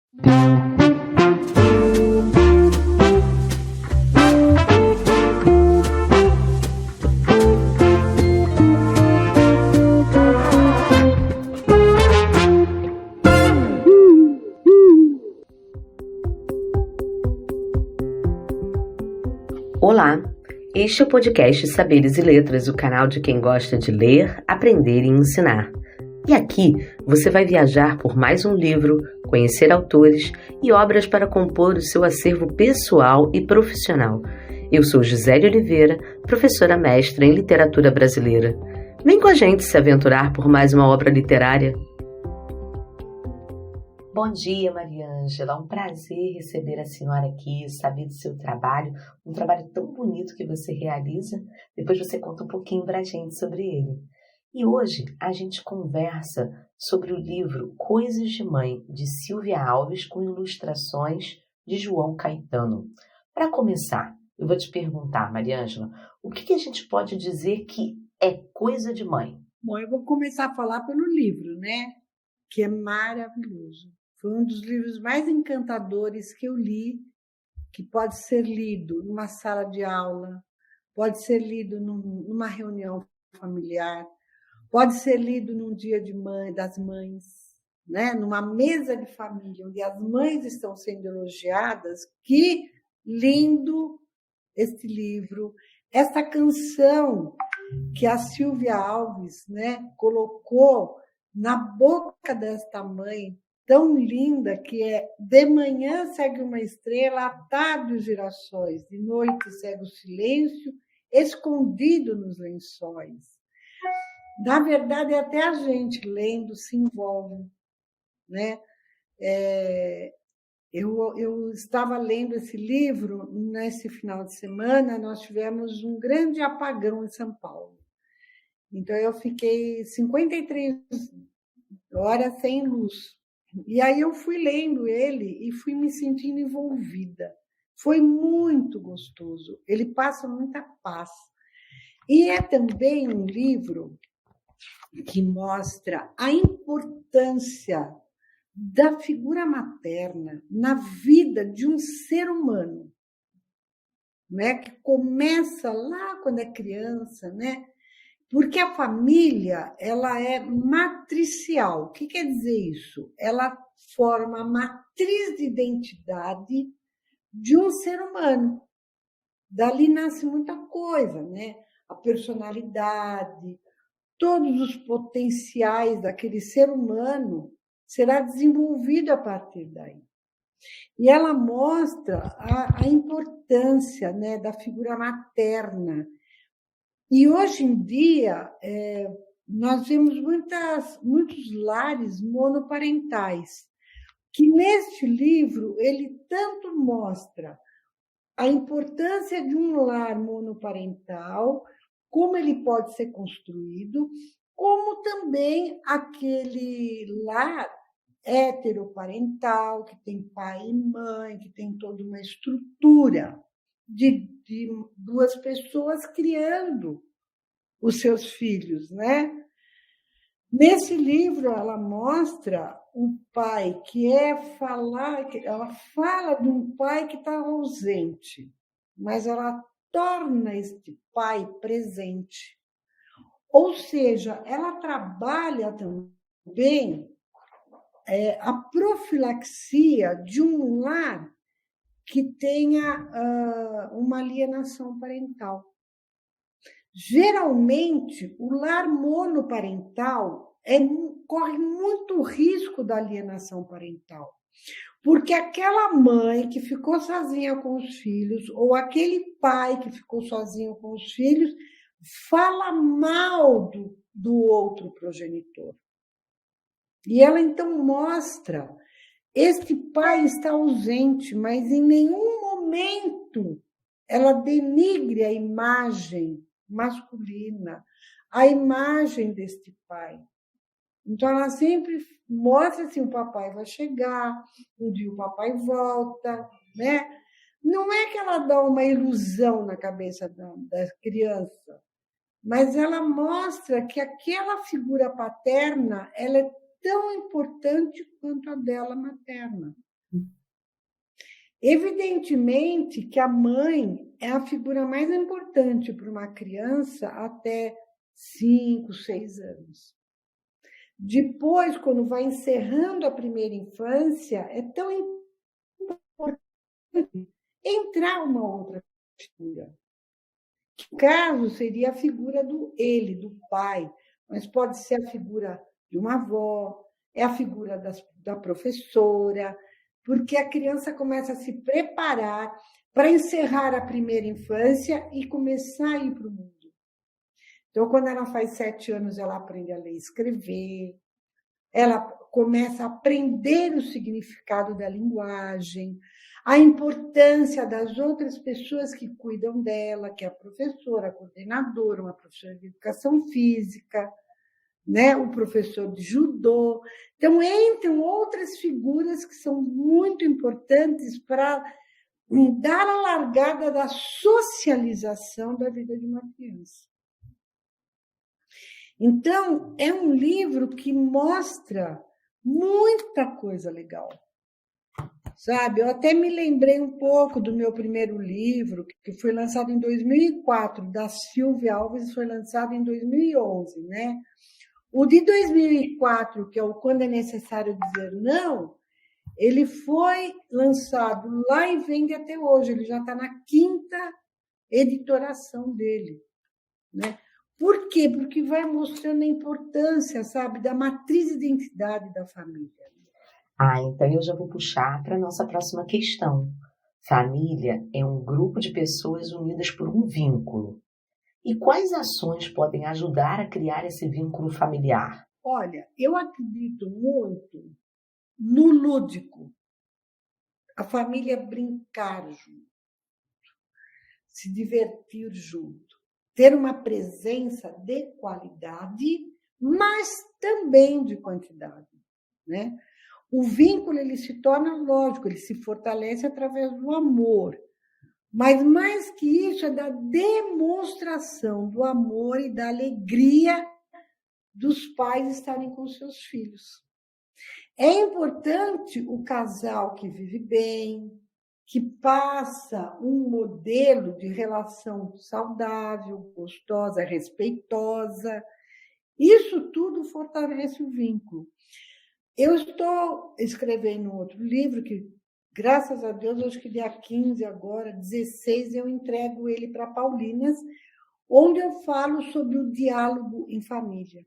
Olá, este é o podcast Saberes e Letras, o canal de quem gosta de ler, aprender e ensinar. E aqui você vai viajar por mais um livro, conhecer autores e obras para compor o seu acervo pessoal e profissional. Eu sou Gisele Oliveira, professora mestra em literatura brasileira. Vem com a gente se aventurar por mais uma obra literária. Bom dia, Maria Ângela. Um prazer receber a senhora aqui, saber do seu trabalho, um trabalho tão bonito que você realiza. Depois você conta um pouquinho para a gente sobre ele. E hoje a gente conversa sobre o livro Coisas de Mãe, de Silvia Alves, com ilustrações de João Caetano. Para começar, eu vou te perguntar, Maria Ângela, o que a gente pode dizer que é coisa de mãe? Bom, eu vou começar a falar pelo livro, né? Que é maravilhoso. Foi um dos livros mais encantadores que eu li, que pode ser lido numa sala de aula, pode ser lido numa reunião familiar, pode ser lido num dia das mães, né? Numa mesa de família, onde as mães estão sendo elogiadas. Que lindo este livro! Essa canção que a Silvia Alves, né, colocou na boca desta mãe, tão linda, que é: de manhã segue uma estrela, à tarde os girassóis, de noite segue o silêncio, escondido nos lençóis. Na verdade, até a gente lendo se envolve, né? Eu estava lendo esse livro nesse final de semana. Nós tivemos um grande apagão em São Paulo. Então, eu fiquei 53 horas sem luz. E aí eu fui lendo ele e fui me sentindo envolvida. Foi muito gostoso. Ele passa muita paz. E é também um livro que mostra a importância da figura materna na vida de um ser humano, né? Que começa lá quando é criança, né? Porque a família, ela é matricial. O que quer dizer isso? Ela forma a matriz de identidade de um ser humano. Dali nasce muita coisa, né? A personalidade, todos os potenciais daquele ser humano será desenvolvido a partir daí. E ela mostra a importância, né, da figura materna. E hoje em dia, nós vemos muitos lares monoparentais, que neste livro ele tanto mostra a importância de um lar monoparental, como ele pode ser construído, como também aquele lar heteroparental, que tem pai e mãe, que tem toda uma estrutura de duas pessoas criando os seus filhos, né? Nesse livro, ela mostra um pai ela fala de um pai que está ausente, mas ela torna este pai presente. Ou seja, ela trabalha também a profilaxia de um lar que tenha uma alienação parental. Geralmente, o lar monoparental corre muito risco da alienação parental, porque aquela mãe que ficou sozinha com os filhos, ou aquele pai que ficou sozinho com os filhos, fala mal do outro progenitor. E ela, então, mostra: este pai está ausente, mas em nenhum momento ela denigre a imagem masculina, a imagem deste pai. Então, ela sempre mostra assim: o papai vai chegar, um dia o papai volta, né? Não é que ela dá uma ilusão na cabeça da criança, mas ela mostra que aquela figura paterna ela é tão importante quanto a dela materna. Evidentemente que a mãe é a figura mais importante para uma criança até 5, 6 anos. Depois, quando vai encerrando a primeira infância, é tão importante entrar uma outra figura. No caso, seria a figura do ele, do pai, mas pode ser a figura de uma avó, é a figura da professora, porque a criança começa a se preparar para encerrar a primeira infância e começar a ir para o mundo. Então, quando ela faz 7 anos, ela aprende a ler e escrever, ela começa a aprender o significado da linguagem, a importância das outras pessoas que cuidam dela, que é a professora, a coordenadora, uma professora de educação física, né? O professor de judô. Então, entram outras figuras que são muito importantes para dar a largada da socialização da vida de uma criança. Então, é um livro que mostra muita coisa legal. Sabe? Eu até me lembrei um pouco do meu primeiro livro, que foi lançado em 2004, da Silvia Alves, foi lançado em 2011, né? O de 2004, que é o Quando é Necessário Dizer Não, ele foi lançado lá e vende até hoje. Ele já está na 5ª editoração dele, né? Por quê? Porque vai mostrando a importância, sabe, da matriz de identidade da família. Então eu já vou puxar para a nossa próxima questão. Família é um grupo de pessoas unidas por um vínculo. E quais ações podem ajudar a criar esse vínculo familiar? Olha, eu acredito muito no lúdico. A família brincar junto, se divertir junto, ter uma presença de qualidade, mas também de quantidade, né? O vínculo ele se torna lógico, ele se fortalece através do amor. Mas mais que isso, é da demonstração do amor e da alegria dos pais estarem com seus filhos. É importante o casal que vive bem, que passa um modelo de relação saudável, gostosa, respeitosa. Isso tudo fortalece o vínculo. Eu estou escrevendo outro livro que, graças a Deus, acho que dia 15 agora, 16, eu entrego ele para Paulinas, onde eu falo sobre o diálogo em família,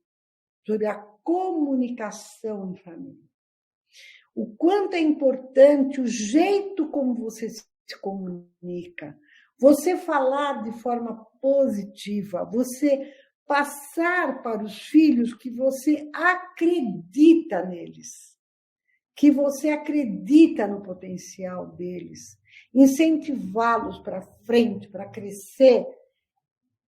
sobre a comunicação em família. O quanto é importante o jeito como você se comunica, você falar de forma positiva, você passar para os filhos que você acredita neles, que você acredita no potencial deles, incentivá-los para frente, para crescer.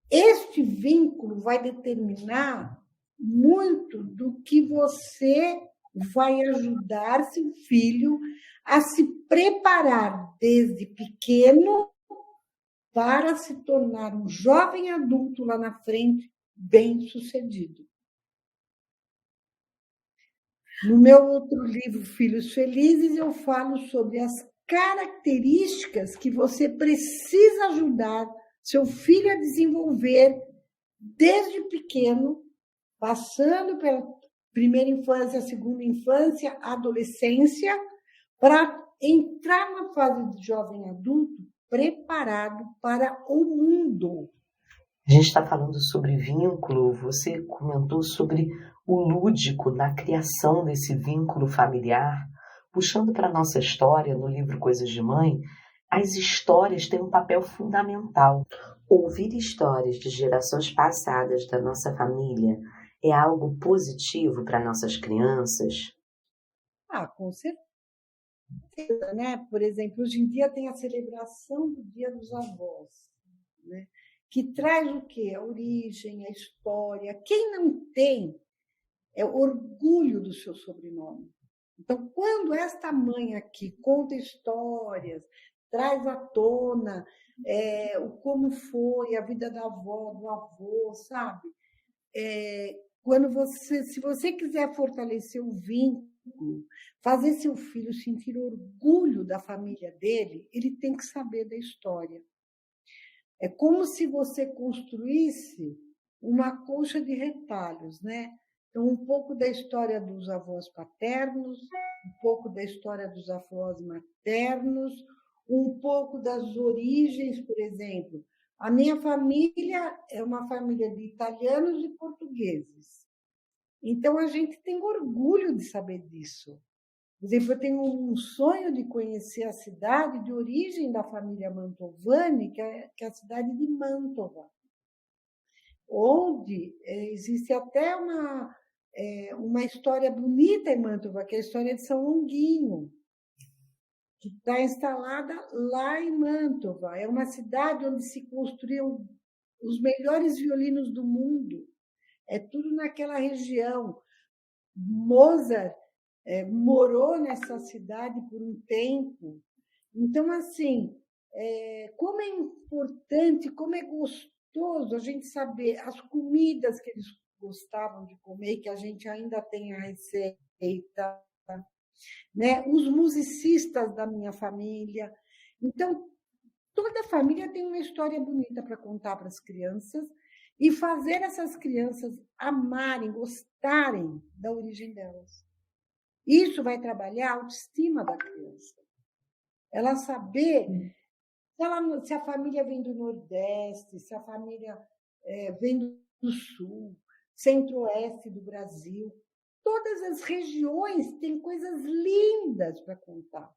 Este vínculo vai determinar muito do que você vai ajudar seu filho a se preparar desde pequeno para se tornar um jovem adulto lá na frente, bem-sucedido. No meu outro livro, Filhos Felizes, eu falo sobre as características que você precisa ajudar seu filho a desenvolver desde pequeno, passando pela primeira infância, segunda infância, adolescência, para entrar na fase de jovem adulto preparado para o mundo. A gente está falando sobre vínculo, você comentou sobre o lúdico na criação desse vínculo familiar. Puxando para a nossa história, no livro Coisas de Mãe, as histórias têm um papel fundamental. Ouvir histórias de gerações passadas da nossa família é algo positivo para nossas crianças? Com certeza, né? Por exemplo, hoje em dia tem a celebração do Dia dos Avós, né? Que traz o quê? A origem, a história. Quem não tem é o orgulho do seu sobrenome. Então, quando esta mãe aqui conta histórias, traz à tona como foi a vida da avó, do avô, sabe? Se você quiser fortalecer o vínculo fazer seu filho sentir orgulho da família dele, ele tem que saber da história. É como se você construísse uma colcha de retalhos, né? Então, um pouco da história dos avós paternos, um pouco da história dos avós maternos, um pouco das origens, por exemplo. A minha família é uma família de italianos e portugueses. Então, a gente tem orgulho de saber disso. Por exemplo, eu tenho um sonho de conhecer a cidade de origem da família Mantovani, que é a cidade de Mantova, onde existe até uma história bonita em Mantova, que é a história de São Longuinho, que está instalada lá em Mantova. É uma cidade onde se construíam os melhores violinos do mundo. É tudo naquela região. Mozart morou nessa cidade por um tempo. Então, assim, como é importante, como é gostoso a gente saber as comidas que eles gostavam de comer, que a gente ainda tem a receita, né? Os musicistas da minha família. Então, toda família tem uma história bonita para contar para as crianças e fazer essas crianças amarem, gostarem da origem delas. Isso vai trabalhar a autoestima da criança. Ela saber se a família vem do Nordeste, se a família vem do Sul, Centro-Oeste do Brasil. Todas as regiões têm coisas lindas para contar,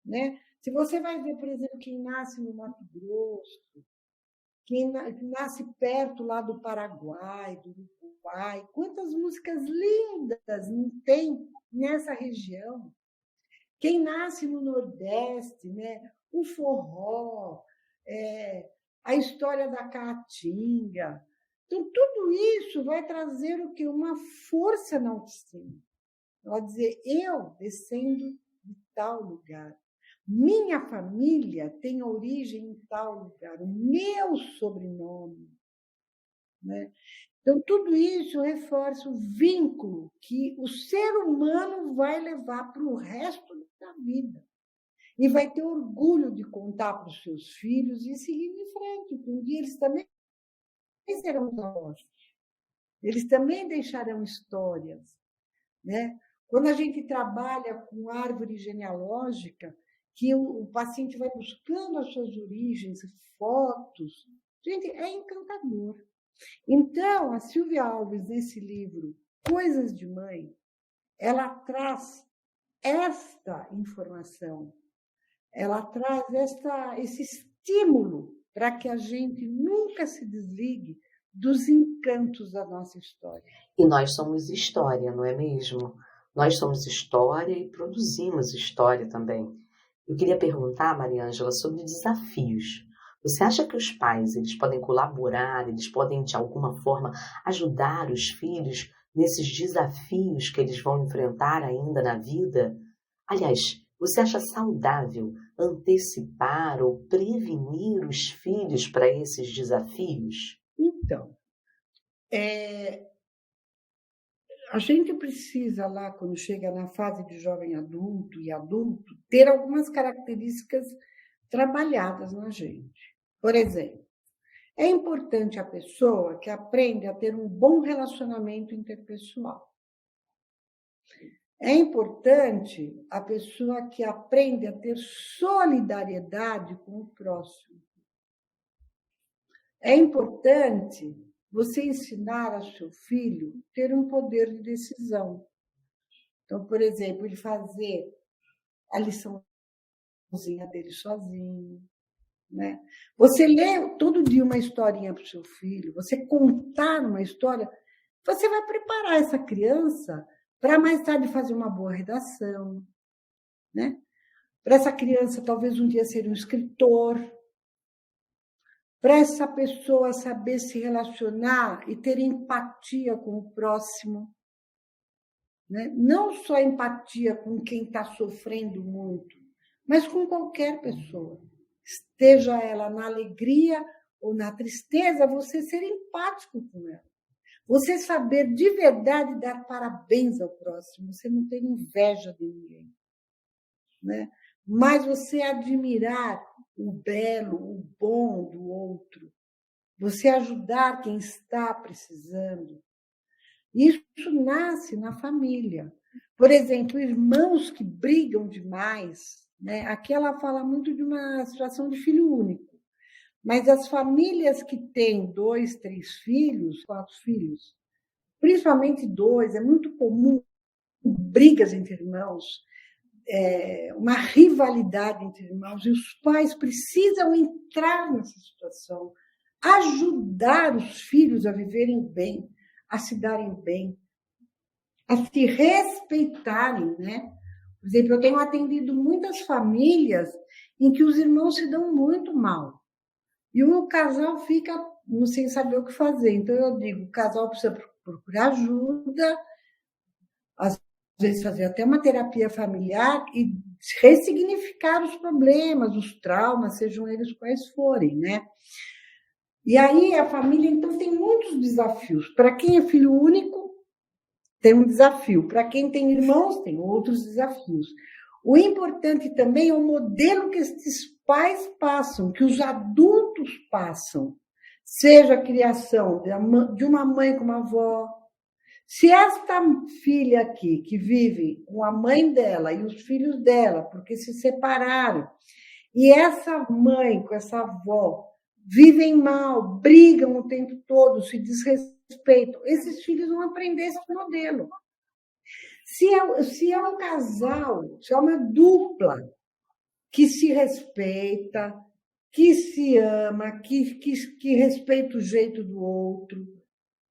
né? Se você vai ver, por exemplo, quem nasce no Mato Grosso, quem nasce perto lá do Paraguai, do Uruguai, quantas músicas lindas não tem nessa região? Quem nasce no Nordeste, né? O forró, a história da caatinga. Então, tudo isso vai trazer o quê? Uma força na autoestima. Ela dizer, eu descendo de tal lugar. Minha família tem origem em tal lugar. O meu sobrenome. Né? Então, tudo isso reforça o vínculo que o ser humano vai levar para o resto da vida. E vai ter orgulho de contar para os seus filhos e seguir em frente, porque um dia eles também serão avós. Eles também deixarão histórias. Né? Quando a gente trabalha com árvore genealógica, que o paciente vai buscando as suas origens, fotos, gente, é encantador. Então, a Silvia Alves, nesse livro, Coisas de Mãe, ela traz esta informação, ela traz esse estímulo para que a gente nunca se desligue dos encantos da nossa história. E nós somos história, não é mesmo? Nós somos história e produzimos história também. Eu queria perguntar, Mariângela, sobre desafios. Você acha que os pais eles podem colaborar, eles podem, de alguma forma, ajudar os filhos nesses desafios que eles vão enfrentar ainda na vida? Aliás, você acha saudável antecipar ou prevenir os filhos para esses desafios? Então, a gente precisa lá, quando chega na fase de jovem adulto e adulto, ter algumas características trabalhadas na gente. Por exemplo, é importante a pessoa que aprende a ter um bom relacionamento interpessoal. É importante a pessoa que aprende a ter solidariedade com o próximo. É importante você ensinar ao seu filho a ter um poder de decisão. Então, por exemplo, ele fazer a liçãozinha dele sozinho. Né? Você lê todo dia uma historinha para o seu filho, você contar uma história, você vai preparar essa criança para mais tarde fazer uma boa redação, né? Para essa criança talvez um dia ser um escritor, para essa pessoa saber se relacionar e ter empatia com o próximo, né? Não só empatia com quem está sofrendo muito, mas com qualquer pessoa. Esteja ela na alegria ou na tristeza, você ser empático com ela. Você saber de verdade dar parabéns ao próximo, você não ter inveja de ninguém, né? Mas você admirar o belo, o bom do outro, você ajudar quem está precisando. Isso nasce na família. Por exemplo, irmãos que brigam demais, né? Aqui ela fala muito de uma situação de filho único, mas as famílias que têm 2, 3 filhos, 4 filhos, principalmente 2, é muito comum brigas entre irmãos, uma rivalidade entre irmãos, e os pais precisam entrar nessa situação, ajudar os filhos a viverem bem, a se darem bem, a se respeitarem, né? Por exemplo, eu tenho atendido muitas famílias em que os irmãos se dão muito mal. E o casal fica sem saber o que fazer. Então, eu digo, o casal precisa procurar ajuda, às vezes fazer até uma terapia familiar e ressignificar os problemas, os traumas, sejam eles quais forem, né? E aí a família, então, tem muitos desafios. Para quem é filho único, tem um desafio. Para quem tem irmãos, tem outros desafios. O importante também é o modelo que esses pais passam, que os adultos passam, seja a criação de uma mãe com uma avó. Se esta filha aqui, que vive com a mãe dela e os filhos dela, porque se separaram, e essa mãe com essa avó vivem mal, brigam o tempo todo, se desrespeitam, esses filhos vão aprender esse modelo. Se é um casal, se é uma dupla que se respeita, que se ama, que respeita o jeito do outro,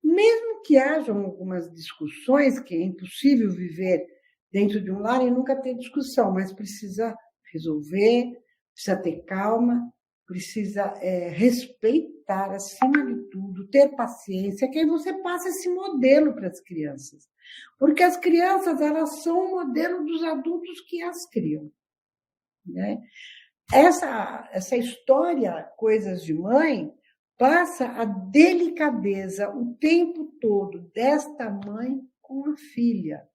mesmo que hajam algumas discussões, que é impossível viver dentro de um lar e nunca ter discussão, mas precisa resolver, precisa ter calma, precisa respeitar, acima de tudo, ter paciência, que aí você passa esse modelo para as crianças. Porque as crianças, elas são o modelo dos adultos que as criam, né? Essa história, Coisas de Mãe, passa a delicadeza o tempo todo desta mãe com a filha.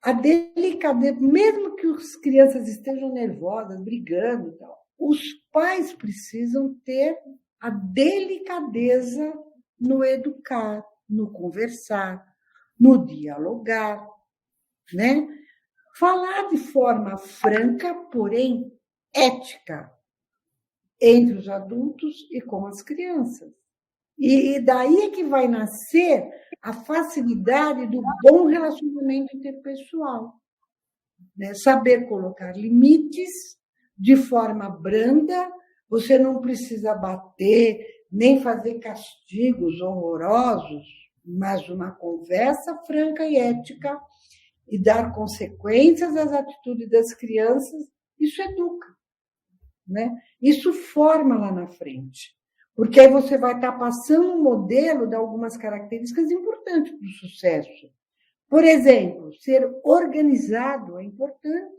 A delicadeza, mesmo que as crianças estejam nervosas, brigando e tal, os pais precisam ter a delicadeza no educar, no conversar, no dialogar, né? Falar de forma franca, porém ética, entre os adultos e com as crianças. E daí é que vai nascer a facilidade do bom relacionamento interpessoal, né? Saber colocar limites de forma branda, você não precisa bater, nem fazer castigos horrorosos, mas uma conversa franca e ética e dar consequências às atitudes das crianças, isso educa, né? Isso forma lá na frente, porque aí você vai estar passando um modelo de algumas características importantes para o sucesso. Por exemplo, ser organizado é importante.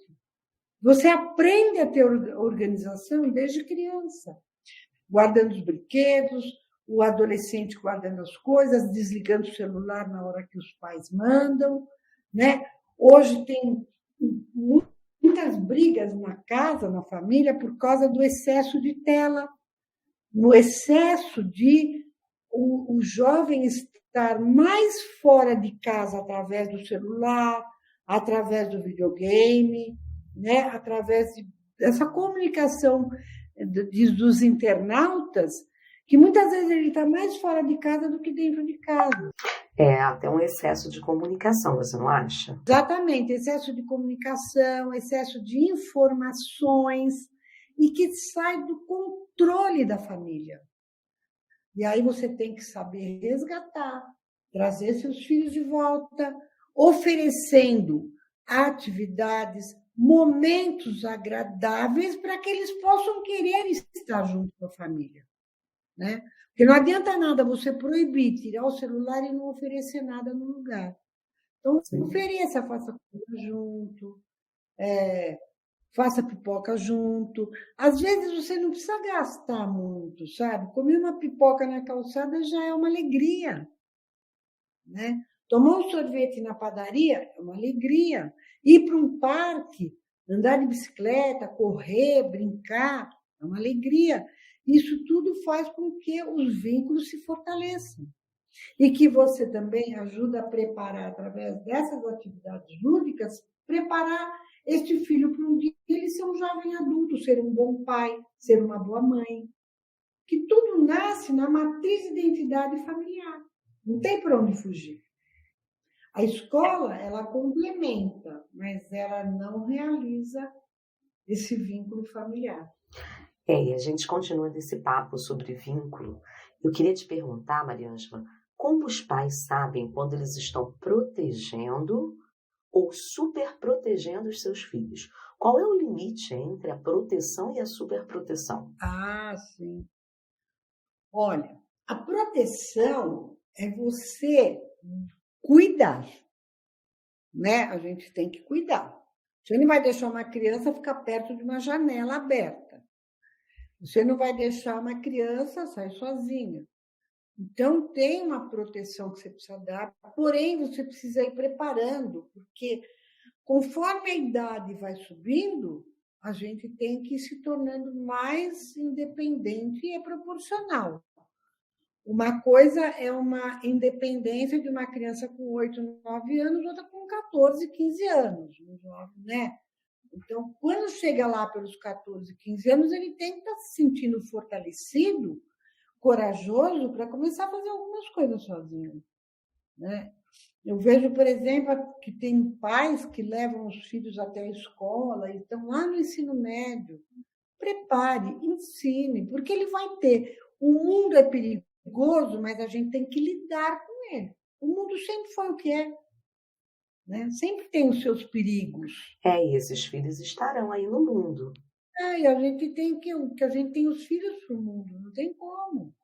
Você aprende a ter organização desde criança, guardando os brinquedos, o adolescente guardando as coisas, desligando o celular na hora que os pais mandam, né? Hoje tem muitas brigas na casa, na família, por causa do excesso de tela, no excesso de o jovem estar mais fora de casa através do celular, através do videogame, né? Através dessa comunicação dos internautas, que muitas vezes ele está mais fora de casa do que dentro de casa. É até um excesso de comunicação, você não acha? Exatamente, excesso de comunicação, excesso de informações, e que sai do controle da família. E aí você tem que saber resgatar, trazer seus filhos de volta, oferecendo atividades, momentos agradáveis para que eles possam querer estar junto com a família, né? Porque não adianta nada você proibir, tirar o celular e não oferecer nada no lugar. Então, ofereça, faça comida junto, faça pipoca junto. Às vezes você não precisa gastar muito, sabe? Comer uma pipoca na calçada já é uma alegria. né? Tomar um sorvete na padaria é uma alegria. Ir para um parque, andar de bicicleta, correr, brincar, é uma alegria. Isso tudo faz com que os vínculos se fortaleçam. E que você também ajuda a preparar, através dessas atividades lúdicas, preparar este filho para um dia ele ser um jovem adulto, ser um bom pai, ser uma boa mãe. Que tudo nasce na matriz de identidade familiar. Não tem para onde fugir. A escola, ela complementa, mas ela não realiza esse vínculo familiar. E a gente continua nesse papo sobre vínculo. Eu queria te perguntar, Mariângela, como os pais sabem quando eles estão protegendo ou superprotegendo os seus filhos? Qual é o limite entre a proteção e a superproteção? Ah, sim. Olha, a proteção é você cuidar, né? A gente tem que cuidar. Você não vai deixar uma criança ficar perto de uma janela aberta. Você não vai deixar uma criança sair sozinha. Então, tem uma proteção que você precisa dar, porém, você precisa ir preparando, porque conforme a idade vai subindo, a gente tem que ir se tornando mais independente e é proporcional. Uma coisa é uma independência de uma criança com 8, 9 anos, outra com 14, 15 anos, né? Então, quando chega lá pelos 14, 15 anos, ele tem que estar se sentindo fortalecido, corajoso, para começar a fazer algumas coisas sozinho, né? Eu vejo, por exemplo, que tem pais que levam os filhos até a escola e estão lá no ensino médio. Prepare, ensine, porque ele vai ter. O mundo é perigoso, mas a gente tem que lidar com ele. O mundo sempre foi o que é, né? Sempre tem os seus perigos. E esses filhos estarão aí no mundo. E a gente tem que a gente tem os filhos para o mundo, não tem como.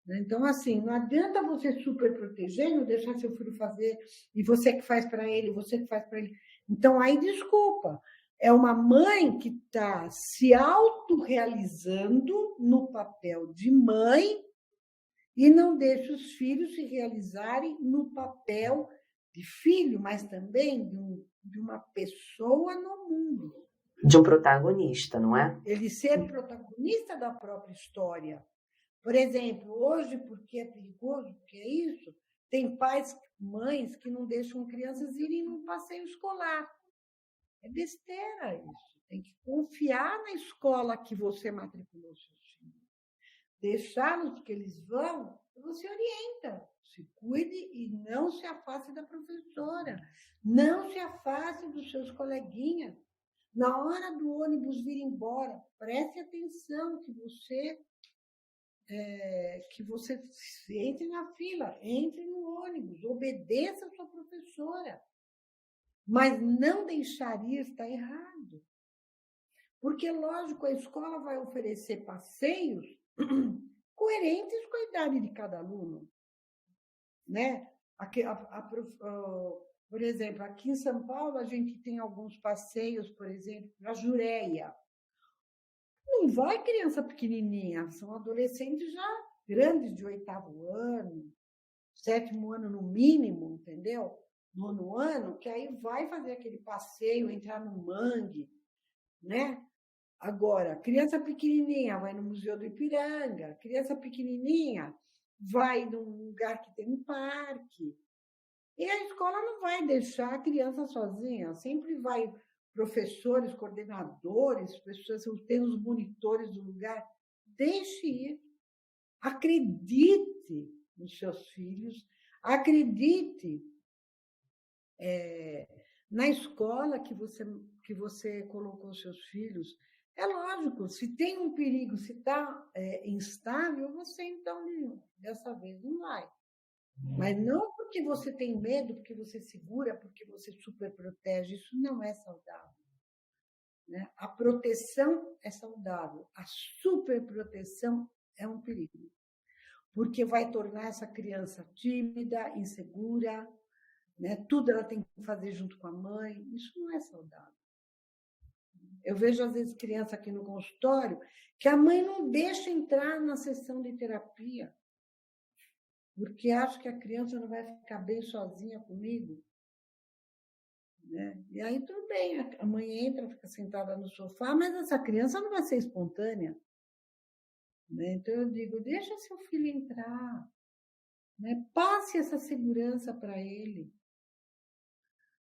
Então, assim, não adianta você super proteger, não deixar seu filho fazer, e você que faz para ele, você que faz para ele. Então, aí, desculpa, é uma mãe que está se autorrealizando no papel de mãe e não deixa os filhos se realizarem no papel de filho, mas também de uma pessoa no mundo. De um protagonista, não é? Ele ser protagonista da própria história. Por exemplo, hoje, porque é perigoso, porque é isso, tem pais, mães que não deixam crianças irem num passeio escolar. É besteira isso. Tem que confiar na escola que você matriculou seus filhos. Deixá-los que eles vão, você orienta. Se cuide e não se afaste da professora. Não se afaste dos seus coleguinhas. Na hora do ônibus vir embora, preste atenção que você entre na fila, entre no ônibus, obedeça a sua professora. Mas não deixar ir está errado. Porque, lógico, a escola vai oferecer passeios coerentes com a idade de cada aluno. Né? Por exemplo, aqui em São Paulo, a gente tem alguns passeios, por exemplo, para a Jureia. Não vai criança pequenininha, são adolescentes já grandes, de 8º ano, 7º ano no mínimo, entendeu? 9º ano, que aí vai fazer aquele passeio, entrar no mangue, né? Agora, criança pequenininha vai no Museu do Ipiranga, criança pequenininha vai num lugar que tem um parque. E a escola não vai deixar a criança sozinha, sempre vai professores, coordenadores, pessoas, tem os monitores do lugar. Deixe ir. Acredite nos seus filhos, acredite na escola que você colocou seus filhos. É lógico, se tem um perigo, se está instável, você então, dessa vez, não vai. Mas não porque você tem medo, porque você segura, porque você super protege. Isso não é saudável. Né? A proteção é saudável. A superproteção é um perigo. Porque vai tornar essa criança tímida, insegura, né? Tudo ela tem que fazer junto com a mãe. Isso não é saudável. Eu vejo, às vezes, criança aqui no consultório que a mãe não deixa entrar na sessão de terapia. porque acho que a criança não vai ficar bem sozinha comigo. Né? E aí tudo bem, a mãe entra, fica sentada no sofá, mas essa criança não vai ser espontânea. Né? Então eu digo, deixa seu filho entrar, né? Passe essa segurança para ele.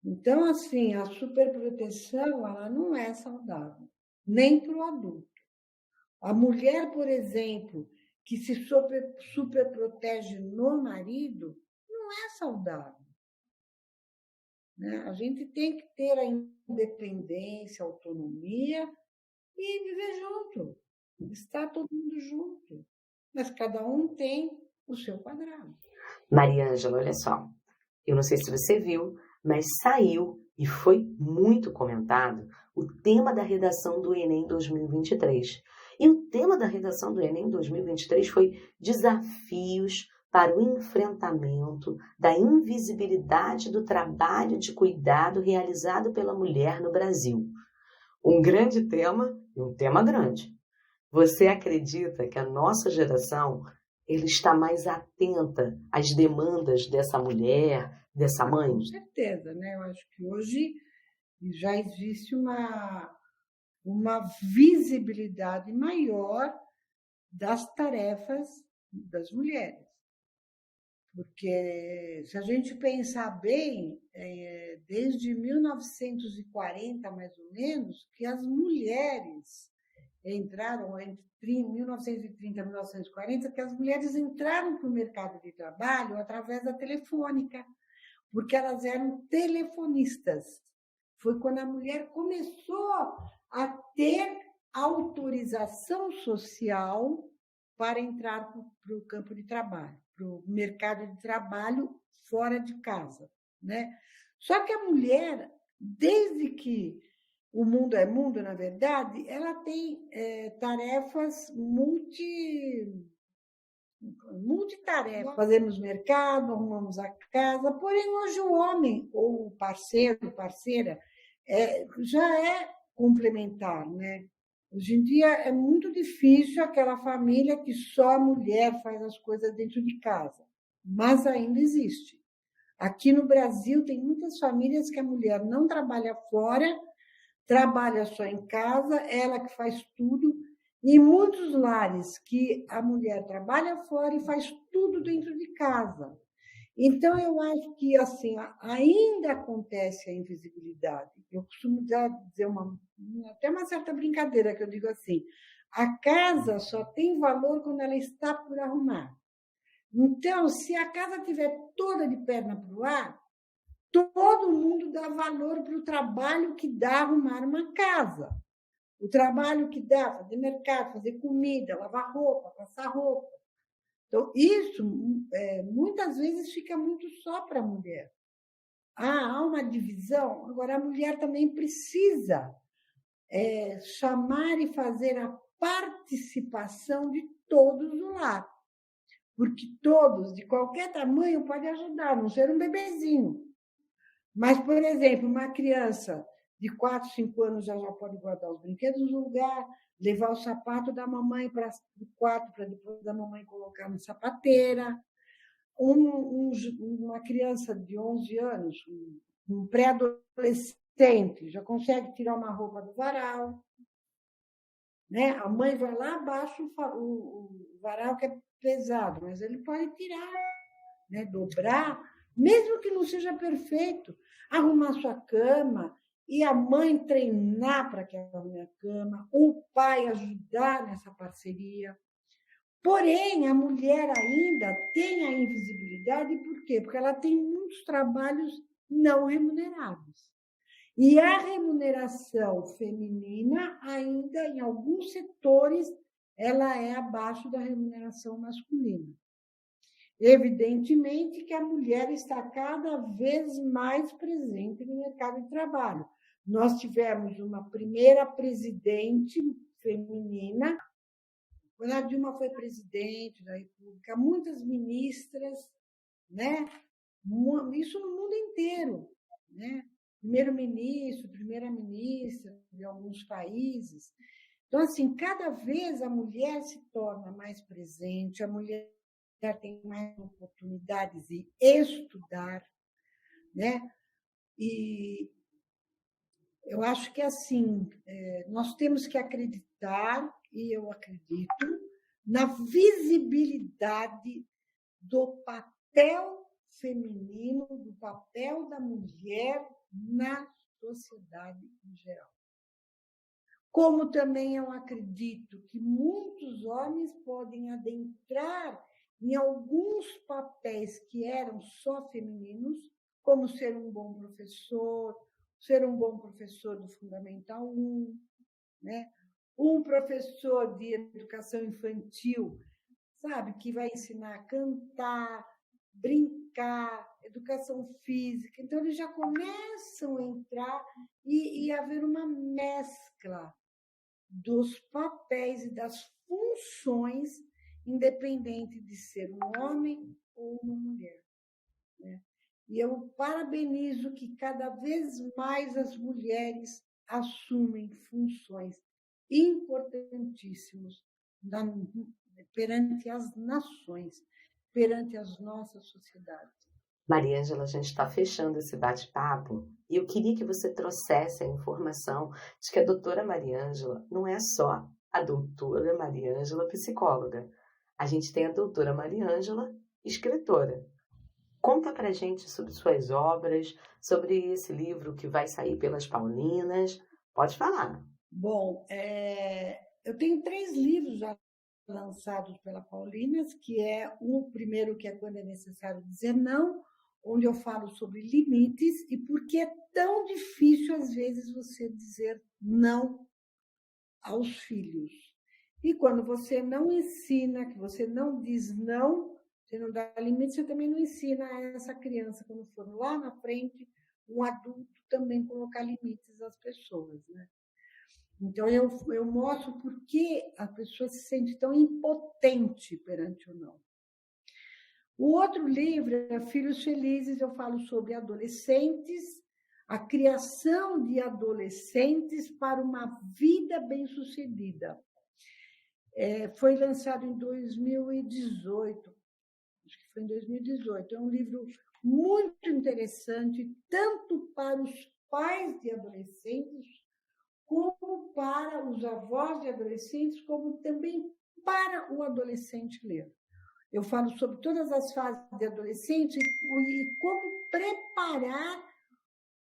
Então, assim, a superproteção, ela não é saudável, nem para o adulto. A mulher, por exemplo, que se superprotege no marido, não é saudável. Né? A gente tem que ter a independência, a autonomia e viver junto. Estar todo mundo junto. Mas cada um tem o seu quadrado. Mariângela, olha só. Eu não sei se você viu, mas saiu e foi muito comentado o tema da redação do Enem 2023. E o tema da redação do Enem 2023 foi desafios para o enfrentamento da invisibilidade do trabalho de cuidado realizado pela mulher no Brasil. Um grande tema e um tema grande. Você acredita que a nossa geração ele está mais atenta às demandas dessa mulher, dessa mãe? Com certeza, né? Eu acho que hoje já existe uma visibilidade maior das tarefas das mulheres. Porque, se a gente pensar bem, desde 1940, mais ou menos, que as mulheres entraram, entre 1930 e 1940, que as mulheres entraram para o mercado de trabalho através da telefônica, porque elas eram telefonistas. Foi quando a mulher começou a ter autorização social para entrar para o campo de trabalho, para o mercado de trabalho fora de casa, né? Só que a mulher, desde que o mundo é mundo, na verdade, ela tem tarefas multitarefas. Fazemos mercado, arrumamos a casa, porém hoje o homem, ou o parceiro, parceira, já é complementar, né? Hoje em dia é muito difícil aquela família que só a mulher faz as coisas dentro de casa, mas ainda existe. Aqui no Brasil tem muitas famílias que a mulher não trabalha fora, trabalha só em casa, ela que faz tudo, e muitos lares que a mulher trabalha fora e faz tudo dentro de casa. Então, eu acho que assim ainda acontece a invisibilidade. Eu costumo dizer até uma certa brincadeira, que eu digo assim, a casa só tem valor quando ela está por arrumar. Então, se a casa estiver toda de perna para o ar, todo mundo dá valor para o trabalho que dá arrumar uma casa. O trabalho que dá fazer mercado, fazer comida, lavar roupa, passar roupa. Então, isso muitas vezes fica muito só para a mulher. Há uma divisão. Agora, a mulher também precisa chamar e fazer a participação de todos no lar. Porque todos, de qualquer tamanho, podem ajudar, não ser um bebezinho. Mas, por exemplo, uma criança de 4, 5 anos já pode guardar os brinquedos no lugar, levar o sapato da mamãe para o quarto, para depois da mamãe colocar na sapateira. Uma criança de 11 anos, um pré-adolescente, já consegue tirar uma roupa do varal. Né? A mãe vai lá, abaixa o varal, que é pesado, mas ele pode tirar, né? Dobrar, mesmo que não seja perfeito, arrumar sua cama, e a mãe treinar para que ela arrume a cama, o pai ajudar nessa parceria. Porém, a mulher ainda tem a invisibilidade, por quê? Porque ela tem muitos trabalhos não remunerados. E a remuneração feminina, ainda em alguns setores, ela é abaixo da remuneração masculina. Evidentemente que a mulher está cada vez mais presente no mercado de trabalho. Nós tivemos uma primeira presidente feminina, quando a Dilma foi presidente da República, muitas ministras, né? Isso no mundo inteiro, né? Primeiro-ministro, primeira-ministra de alguns países. Então, assim, cada vez a mulher se torna mais presente, a mulher tem mais oportunidades de estudar, né? E eu acho que, assim, nós temos que acreditar, e eu acredito, na visibilidade do papel feminino, do papel da mulher na sociedade em geral. Como também eu acredito que muitos homens podem adentrar em alguns papéis que eram só femininos, como ser um bom professor do Fundamental 1, né? Um professor de educação infantil, sabe, que vai ensinar a cantar, brincar, educação física. Então, eles já começam a entrar e haver uma mescla dos papéis e das funções, independente de ser um homem ou uma mulher, né? E eu parabenizo que cada vez mais as mulheres assumem funções importantíssimas perante as nações, perante as nossas sociedades. Mariângela, a gente está fechando esse bate-papo e eu queria que você trouxesse a informação de que a doutora Mariângela não é só a doutora Mariângela psicóloga. A gente tem a doutora Mariângela escritora. Conta pra gente sobre suas obras, sobre esse livro que vai sair pelas Paulinas. Pode falar. Bom, eu tenho 3 livros já lançados pela Paulinas, que é o primeiro, que é Quando é Necessário Dizer Não, onde eu falo sobre limites e por que é tão difícil, às vezes, você dizer não aos filhos. E quando você não ensina, que você não diz não, você não dá limite, você também não ensina a essa criança, quando for lá na frente, um adulto também colocar limites às pessoas, né? Então, eu mostro por que a pessoa se sente tão impotente perante o não. O outro livro é Filhos Felizes, eu falo sobre adolescentes, a criação de adolescentes para uma vida bem-sucedida. Foi lançado em 2018, acho que foi em 2018. É um livro muito interessante, tanto para os pais de adolescentes, como para os avós de adolescentes, como também para o adolescente ler. Eu falo sobre todas as fases de adolescente e como preparar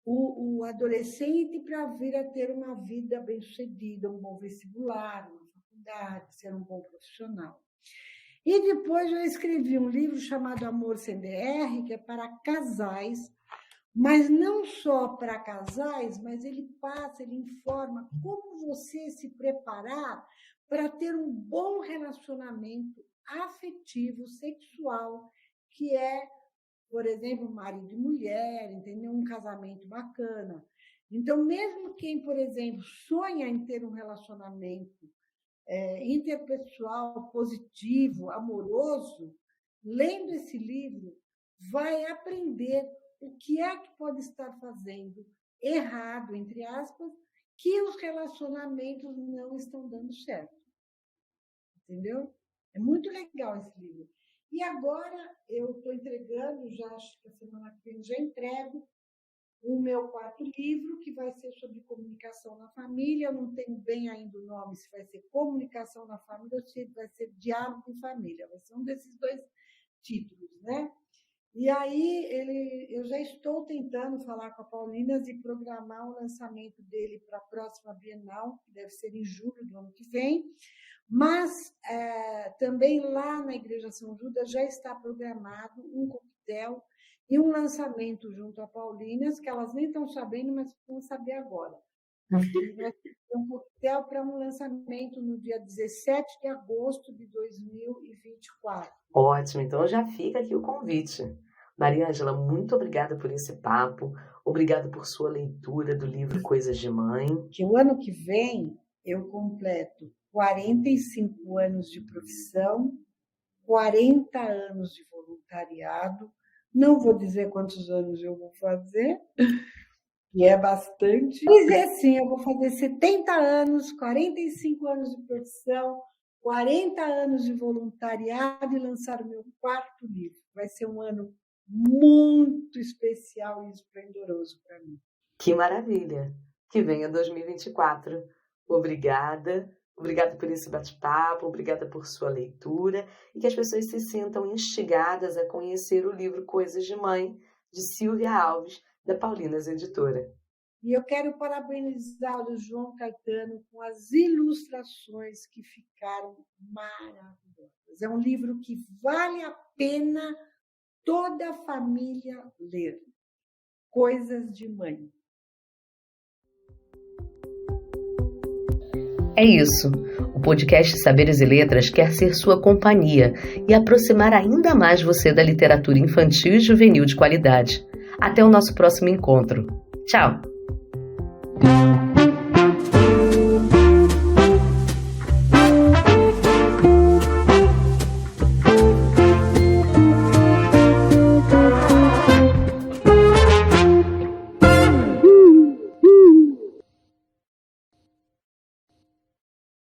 o adolescente para vir a ter uma vida bem-sucedida, um bom vestibular, uma faculdade, ser um bom profissional. E depois eu escrevi um livro chamado Amor Sem DR, que é para casais, mas não só para casais, mas ele informa como você se preparar para ter um bom relacionamento afetivo, sexual, que é, por exemplo, marido e mulher, entendeu? Um casamento bacana. Então, mesmo quem, por exemplo, sonha em ter um relacionamento interpessoal, positivo, amoroso, lendo esse livro, vai aprender o que é que pode estar fazendo errado, entre aspas, que os relacionamentos não estão dando certo. Entendeu? É muito legal esse livro. E agora eu estou entregando, já acho que a semana que vem já entrego, o meu 4º livro, que vai ser sobre comunicação na família. Eu não tenho bem ainda o nome, se vai ser comunicação na família ou se vai ser diálogo em família. Vai ser um desses 2 títulos, né? E aí eu já estou tentando falar com a Paulinas e programar o lançamento dele para a próxima Bienal, que deve ser em julho do ano que vem. Mas também lá na Igreja São Judas já está programado um coquetel e um lançamento junto a Paulinas, que elas nem estão sabendo, mas vão saber agora. E vai ter um coquetel para um lançamento no dia 17 de agosto de 2024. Ótimo, então já fica aqui o convite. Mariângela, muito obrigada por esse papo, obrigada por sua leitura do livro Coisas de Mãe. Que o ano que vem eu completo 45 anos de profissão, 40 anos de voluntariado. Não vou dizer quantos anos eu vou fazer, que é bastante. Mas é assim, eu vou fazer 70 anos, 45 anos de profissão, 40 anos de voluntariado e lançar o meu 4º livro. Vai ser um ano muito especial e esplendoroso para mim. Que maravilha! Que venha 2024. Obrigada. Obrigada por esse bate-papo, obrigada por sua leitura e que as pessoas se sintam instigadas a conhecer o livro Coisas de Mãe, de Silvia Alves, da Paulinas Editora. E eu quero parabenizar o João Caetano com as ilustrações que ficaram maravilhosas. É um livro que vale a pena toda a família ler. Coisas de Mãe. É isso. O podcast Saberes e Letras quer ser sua companhia e aproximar ainda mais você da literatura infantil e juvenil de qualidade. Até o nosso próximo encontro. Tchau!